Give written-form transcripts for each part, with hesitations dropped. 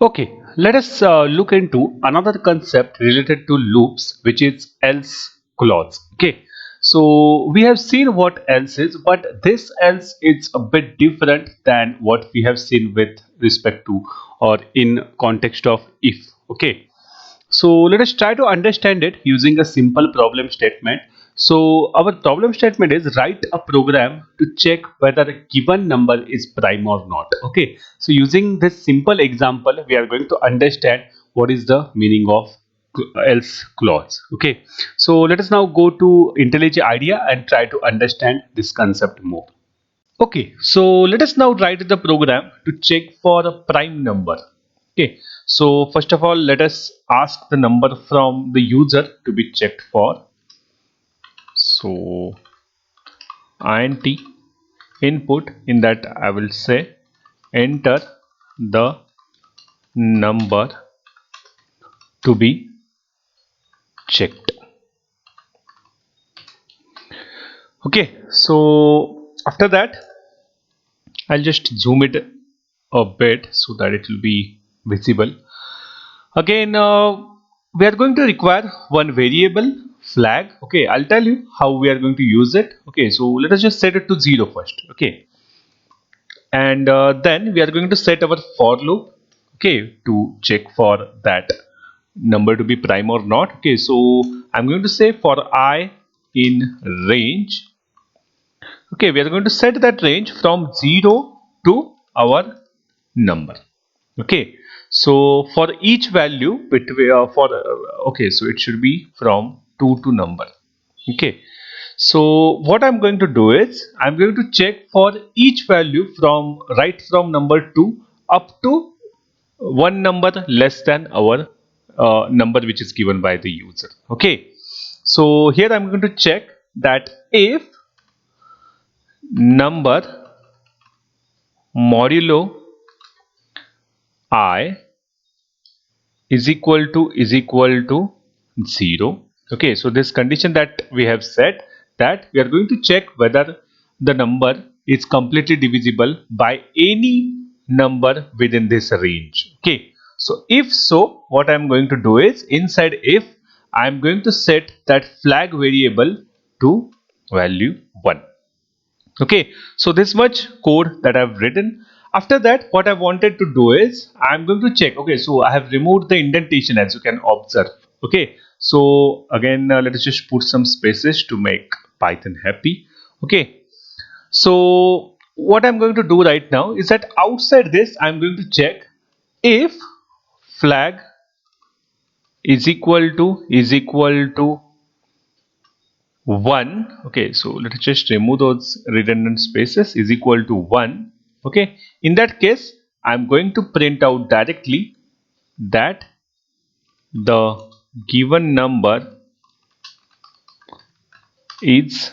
Okay, let us look into another concept related to loops, which is else clause. Okay, so we have seen what else is, but this else is a bit different than what we have seen with respect to or in context of if. Okay, so let us try to understand it using a simple problem statement. So our problem statement is write a program to check whether a given number is prime or not. Okay. So using this simple example, we are going to understand what is the meaning of else clause. Okay. So let us now go to IntelliJ IDEA and try to understand this concept more. Okay, so let us now write the program to check for a prime number. Okay, so first of all, let us ask the number from the user to be checked for. So int input, in that I will say enter the number to be checked. Okay, so after that I'll just zoom it a bit so that it will be visible. Again, we are going to require one variable flag. Okay, I'll tell you how we are going to use it. Okay, so let us just set it to 0 first. Okay, and then we are going to set our for loop. Okay, to check for that number to be prime or not. Okay, so I'm going to say for I in range. Okay, we are going to set that range from 0 to our number. Okay, so for each value between okay, so it should be from 2 to number. Okay, so what I'm going to do is I'm going to check for each value from right from number 2 up to one number less than our number which is given by the user. Okay, so here I'm going to check that if number modulo I is equal to 0. Okay, so this condition that we have set, that we are going to check whether the number is completely divisible by any number within this range. Okay, so if so, what I'm going to do is inside if I'm going to set that flag variable to value 1. Okay, so this much code that I've written. After that, what I wanted to do is I'm going to check. Okay, so I have removed the indentation, as you can observe. Okay, so again, let us just put some spaces to make Python happy. Okay, so what I'm going to do right now is that outside this I'm going to check if flag is equal to 1. Okay, so let's just remove those redundant spaces. Is equal to 1. Okay, in that case I'm going to print out directly that the given number is,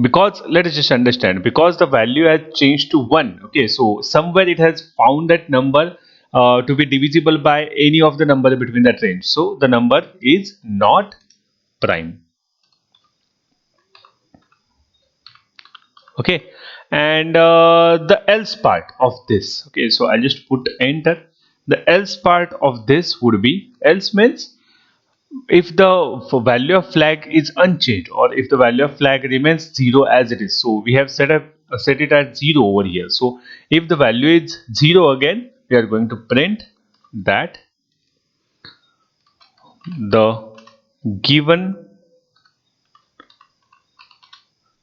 because let us just understand, because the value has changed to 1. Okay, so somewhere it has found that number to be divisible by any of the number between that range, so the number is not prime. Okay, and the else part of this. Okay, so I'll just put enter. The else part of this would be, else means if the value of flag is unchanged, or if the value of flag remains 0 as it is. So we have set it at 0 over here. So if the value is 0 again, we are going to print that the given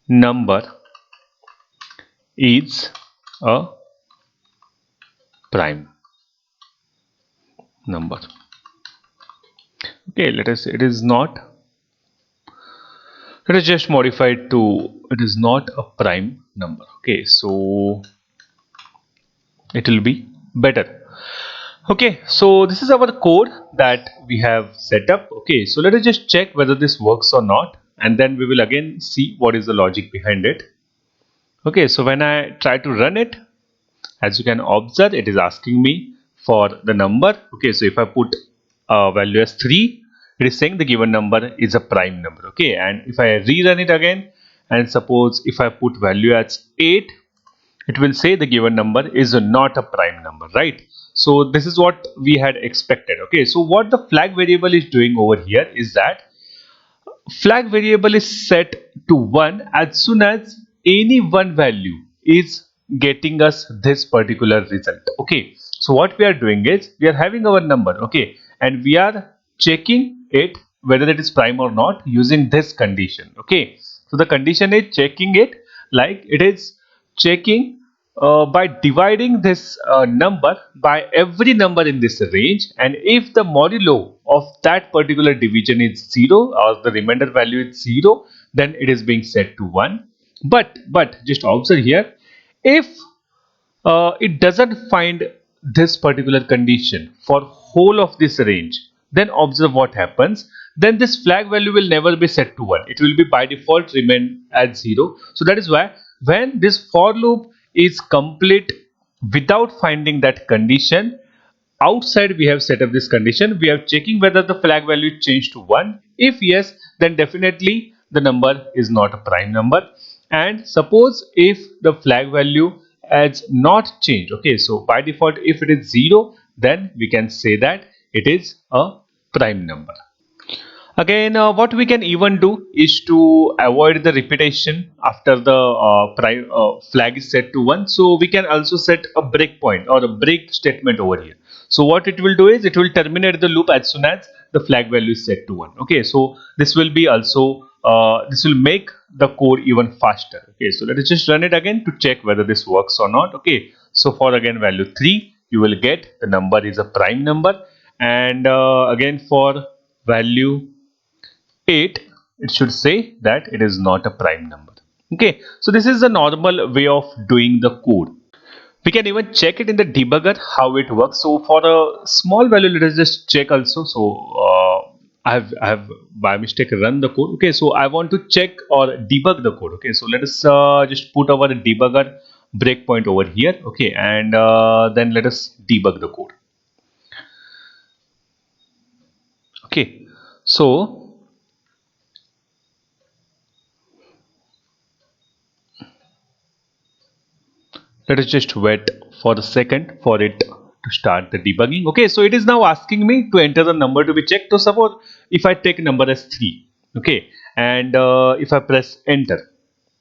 number is a prime number. Okay, let us, it is not, let us just modify it to, it is not a prime number. Okay, so it will be better. Okay, so this is our code that we have set up. Okay, so let us just check whether this works or not, and then we will again see what is the logic behind it. Okay, so when I try to run it, as you can observe, it is asking me for the number. Okay, so if I put a value as 3, it is saying the given number is a prime number. Okay, and if I rerun it again, and suppose if I put value as 8, it will say the given number is not a prime number, right? So this is what we had expected. Okay, so what the flag variable is doing over here is that flag variable is set to 1 as soon as any one value is getting us this particular result. Okay, so what we are doing is we are having our number, okay, and we are checking it whether it is prime or not using this condition. Okay, so the condition is checking it, like it is checking by dividing this number by every number in this range, and if the modulo of that particular division is 0 or the remainder value is 0, then it is being set to 1. But just observe here, if it doesn't find this particular condition for whole of this range, then observe what happens. Then this flag value will never be set to 1. It will be by default remain at 0. So that is why when this for loop is complete without finding that condition, outside we have set up this condition, we are checking whether the flag value changed to 1. If yes, then definitely the number is not a prime number. And suppose if the flag value has not changed, okay, so by default if it is 0, then we can say that it is a prime number. Again, what we can even do is to avoid the repetition after the flag is set to 1. So we can also set a breakpoint or a break statement over here. So what it will do is it will terminate the loop as soon as the flag value is set to 1. Okay, so this will be also this will make the code even faster. Okay, so let us just run it again to check whether this works or not. Okay, so for again value 3, you will get the number is a prime number, and again for value 8, it should say that it is not a prime number. Okay, so this is the normal way of doing the code. We can even check it in the debugger how it works. So for a small value, let us just check also. So I have by mistake run the code. Okay, so I want to check or debug the code. Okay, so let us just put our debugger breakpoint over here. Okay, and then let us debug the code. Okay, so let us just wait for a second for it to start the debugging. Okay, so it is now asking me to enter the number to be checked. So suppose if I take number as 3, okay, and if I press enter,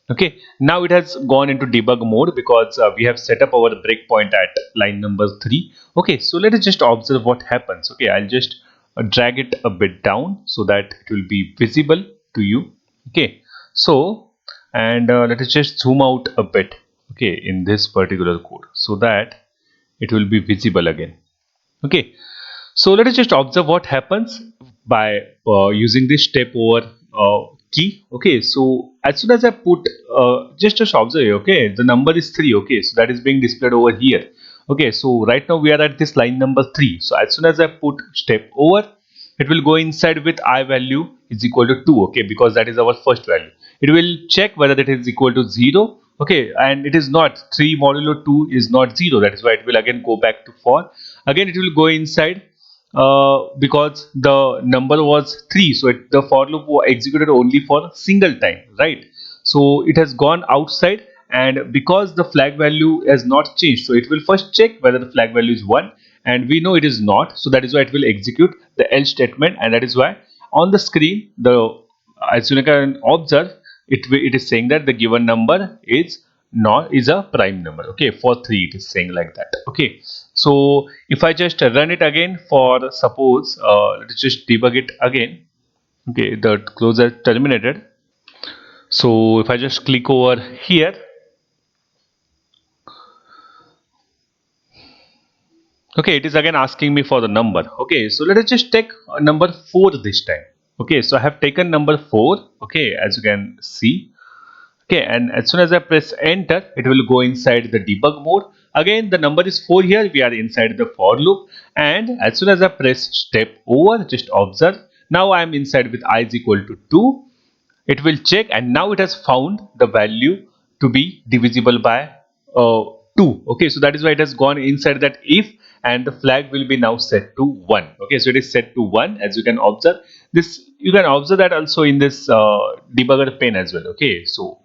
okay, now it has gone into debug mode because we have set up our breakpoint at line number 3. Okay, so let us just observe what happens. Okay, I'll just drag it a bit down so that it will be visible to you. Okay, so and let us just zoom out a bit, okay, in this particular code so that it will be visible again. Okay, so let us just observe what happens by using this step over key. Okay, so as soon as I put just observe, okay, the number is 3. Okay, so that is being displayed over here. Okay, so right now we are at this line number 3. So as soon as I put step over, it will go inside with I value is equal to 2. Okay, because that is our first value. It will check whether that is equal to 0. Okay, and it is not. 3 modulo 2 is not 0. That is why it will again go back to 4. Again it will go inside because the number was 3, so the for loop was executed only for a single time, right? So it has gone outside, and because the flag value has not changed, so it will first check whether the flag value is 1, and we know it is not, so that is why it will execute the else statement, and that is why on the screen, as you can observe, it is saying that the given number is a prime number. Okay, for 3 it is saying like that. Okay, so if I just run it again for suppose let's just debug it again. Okay, the closure terminated. So if I just click over here, okay, it is again asking me for the number. Okay, so let us just take number 4 this time. Okay, so I have taken number 4. Okay, as you can see. Okay, and as soon as I press enter, it will go inside the debug mode. Again, the number is 4 here. We are inside the for loop, and as soon as I press step over, just observe. Now I am inside with I is equal to 2. It will check, and now it has found the value to be divisible by 2. Okay, so that is why it has gone inside that if, and the flag will be now set to 1. Okay, so it is set to 1, as you can observe. This you can observe that also in this debugger pane as well. Okay, so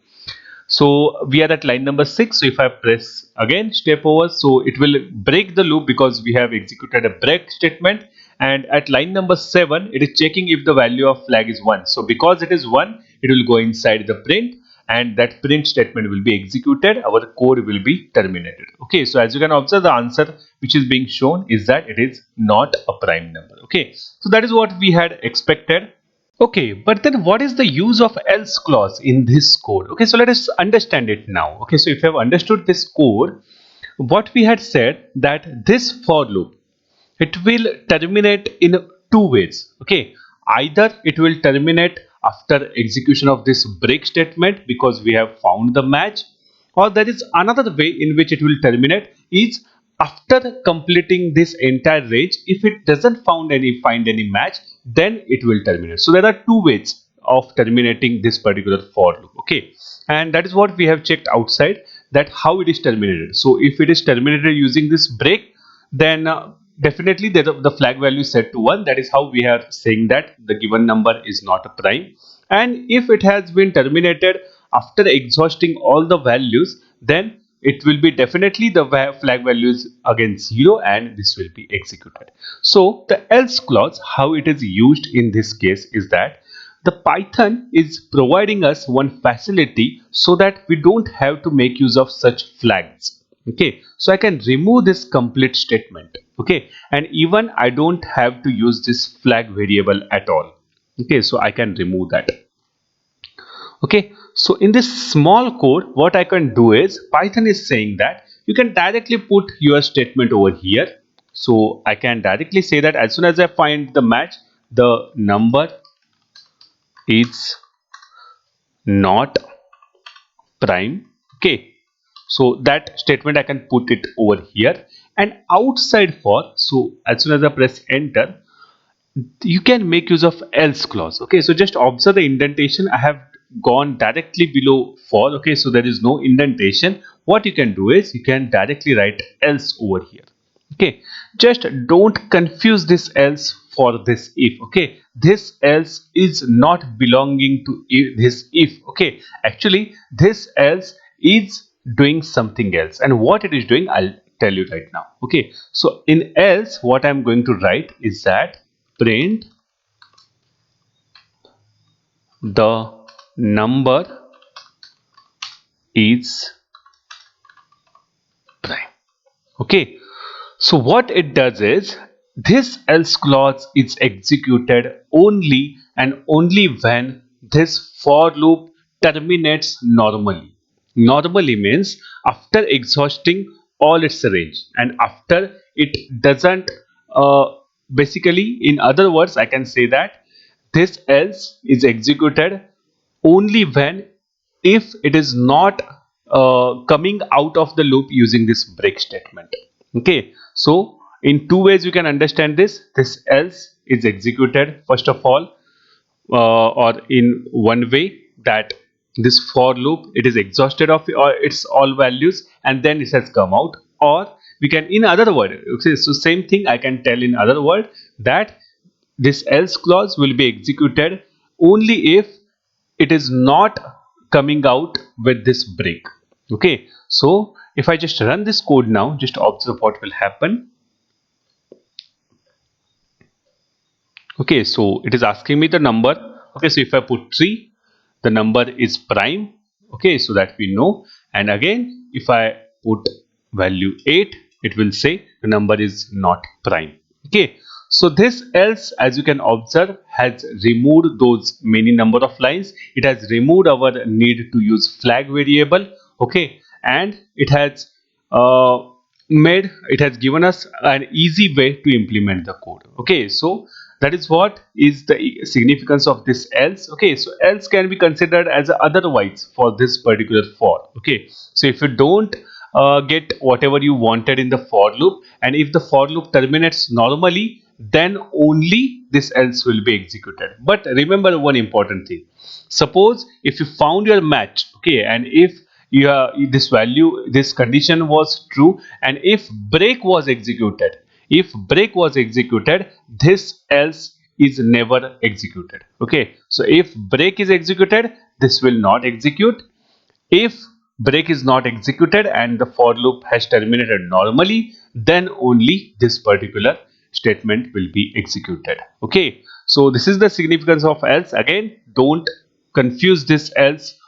So we are at line number 6. So if I press again step over, so it will break the loop because we have executed a break statement. And at line number 7, it is checking if the value of flag is 1. So because it is 1, it will go inside the print, and that print statement will be executed. Our code will be terminated. Okay, so as you can observe, the answer which is being shown is that it is not a prime number. Okay, so that is what we had expected. Okay, but then what is the use of else clause in this code? Okay, so let us understand it now. Okay, so if you have understood this code, what we had said that this for loop, it will terminate in two ways. Okay, either it will terminate after execution of this break statement because we have found the match, or there is another way in which it will terminate is after completing this entire range. If it doesn't find any match, then it will terminate. So there are two ways of terminating this particular for loop. Okay, and that is what we have checked outside, that how it is terminated. So if it is terminated using this break, then definitely the flag value is set to 1. That is how we are saying that the given number is not a prime. And if it has been terminated after exhausting all the values, then it will be definitely the flag values again 0, and this will be executed. So the else clause, how it is used in this case is that the Python is providing us one facility so that we don't have to make use of such flags. Okay, so I can remove this complete statement. Okay, and even I don't have to use this flag variable at all. Okay, so I can remove that. Okay, so in this small code, what I can do is Python is saying that you can directly put your statement over here. So I can directly say that as soon as I find the match, the number is not prime. Okay, so that statement I can put it over here, and outside for, so as soon as I press enter, you can make use of else clause. Okay, so just observe the indentation. I have gone directly below for. Okay, so there is no indentation. What you can do is you can directly write else over here. Okay, just don't confuse this else for this if. Okay, this else is not belonging to this if. Okay, actually this else is doing something else, and what it is doing I'll tell you right now. Okay, so in else what I'm going to write is that print the number is prime. Okay, so what it does is this else clause is executed only and only when this for loop terminates normally. Normally means after exhausting all its range, and after it doesn't basically, in other words, I can say that this else is executed only when, if it is not coming out of the loop using this break statement. Okay, so in two ways you can understand this. This else is executed first of all, or in one way, that this for loop, it is exhausted of its all values and then it has come out. Or we can, in other word, okay, so same thing I can tell in other word, that this else clause will be executed only if it is not coming out with this break. Okay, so if I just run this code now, just observe what will happen. Okay, so it is asking me the number. Okay, so if I put 3, the number is prime. Okay, so that we know. And again, if I put value 8, it will say the number is not prime. Okay, so this else, as you can observe, has removed those many number of lines. It has removed our need to use flag variable. Okay, and it has it has given us an easy way to implement the code. Okay, so that is what is the significance of this else. Okay, so else can be considered as a otherwise for this particular for. Okay, so if you don't get whatever you wanted in the for loop, and if the for loop terminates normally, then only this else will be executed. But remember one important thing: suppose if you found your match, okay, and if this value, this condition was true, and if break was executed, this else is never executed. Okay, so if break is executed, this will not execute. If break is not executed and the for loop has terminated normally, then only this particular statement will be executed. Okay, so this is the significance of else. Again, don't confuse this else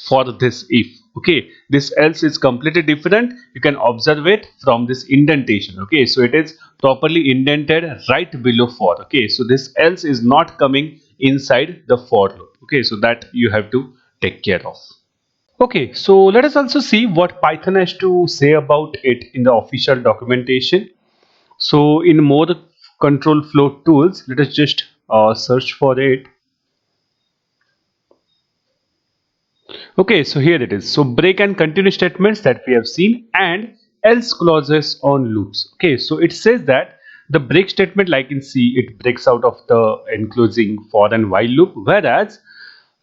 for this if. Okay, this else is completely different. You can observe it from this indentation. Okay, so it is properly indented right below for. Okay, so this else is not coming inside the for loop. Okay, so that you have to take care of. Okay, so let us also see what Python has to say about it in the official documentation. So in more control flow tools, let us just search for it. Okay, so here it is. So break and continue statements that we have seen and else clauses on loops. Okay, so it says that the break statement, like in C, it breaks out of the enclosing for and while loop, whereas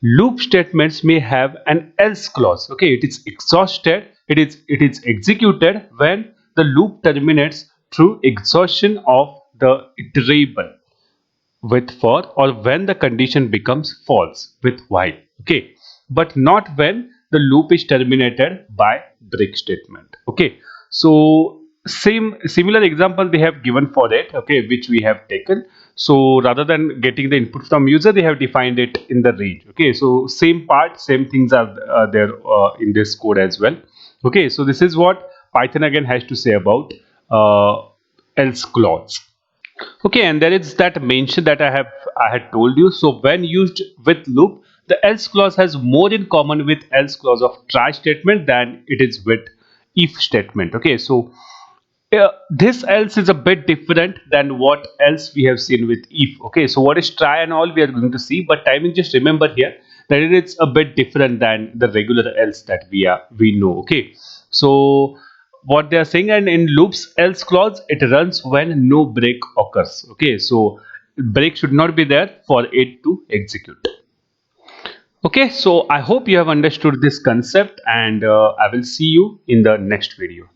loop statements may have an else clause. Okay, it is exhausted, it is executed when the loop terminates through exhaustion of the iterable with for, or when the condition becomes false with while. Okay, but not when the loop is terminated by break statement. Okay, so similar example they have given for it, okay, which we have taken. So rather than getting the input from user, they have defined it in the range. Okay, so same part, same things are there in this code as well. Okay, so this is what Python again has to say about else clause. Okay, and there is that mention that I had told you. So when used with loop, the else clause has more in common with else clause of try statement than it is with if statement. Okay, so this else is a bit different than what else we have seen with if. Okay, so what is try and all we are going to see, but timing, just remember here that it is a bit different than the regular else that we know. Okay, so what they are saying, and in loops else clause it runs when no break occurs. Okay, so break should not be there for it to execute. Okay, so I hope you have understood this concept, and I will see you in the next video.